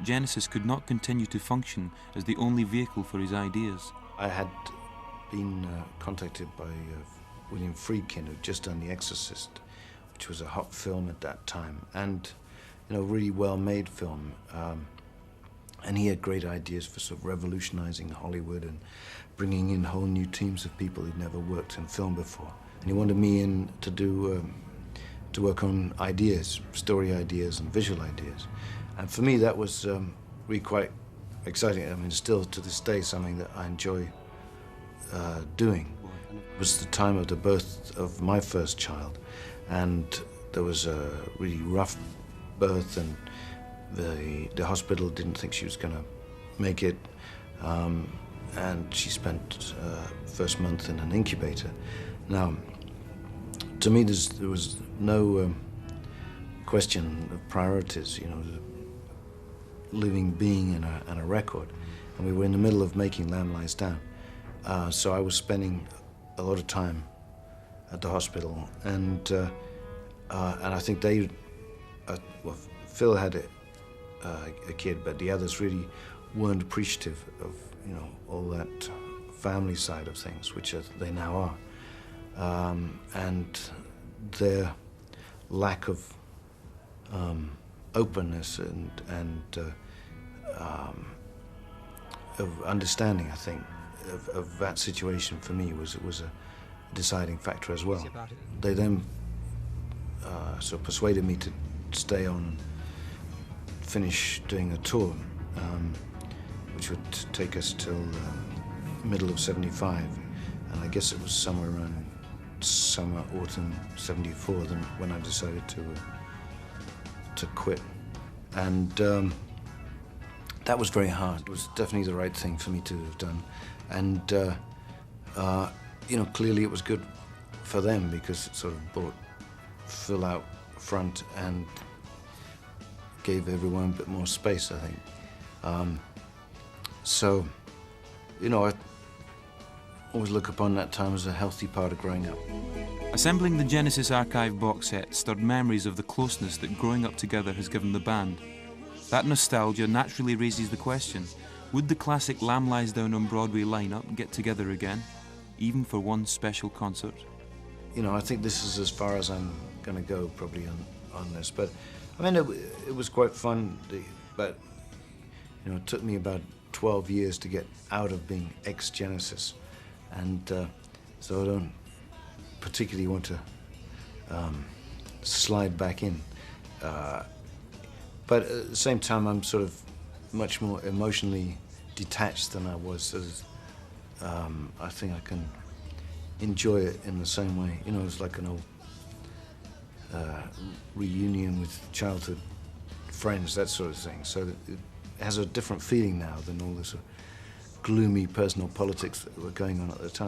Genesis could not continue to function as the only vehicle for his ideas. I had been contacted by William Friedkin, who'd just done The Exorcist, which was a hot film at that time, and really well-made film. And he had great ideas for sort of revolutionizing Hollywood and bringing in whole new teams of people who'd never worked in film before. And he wanted me in to to work on ideas, story ideas and visual ideas. And for me, that was really quite exciting. I mean, still to this day, something that I enjoy doing. It was the time of the birth of my first child, and there was a really rough birth, and the hospital didn't think she was going to make it, and she spent first month in an incubator. Now, to me, there was no question of priorities, living being and a record, and we were in the middle of making Lamb Lies Down. So I was spending a lot of time at the hospital, and I think Phil had a kid, but the others really weren't appreciative of all that family side of things, which they now are, and their lack of openness and of understanding, I think, of that situation for me was a deciding factor as well. They then sort of persuaded me to stay on and finish doing a tour, which would take us till middle of '75, and I guess it was somewhere around summer, autumn '74 when I decided to quit. And that was very hard. It was definitely the right thing for me to have done. And, clearly it was good for them because it sort of brought Phil out front and gave everyone a bit more space, I think. I always look upon that time as a healthy part of growing up. Assembling the Genesis Archive box set stirred memories of the closeness that growing up together has given the band. That nostalgia naturally raises the question, would the classic Lamb Lies Down on Broadway lineup get together again, even for one special concert? I think this is as far as I'm going to go probably on this, but I mean, it was quite fun, but it took me about 12 years to get out of being ex-Genesis, and so I don't particularly want to slide back in. But at the same time, I'm sort of much more emotionally detached than I was, so I think I can enjoy it in the same way. It's like an old reunion with childhood friends, that sort of thing. So it has a different feeling now than all the sort of gloomy personal politics that were going on at the time.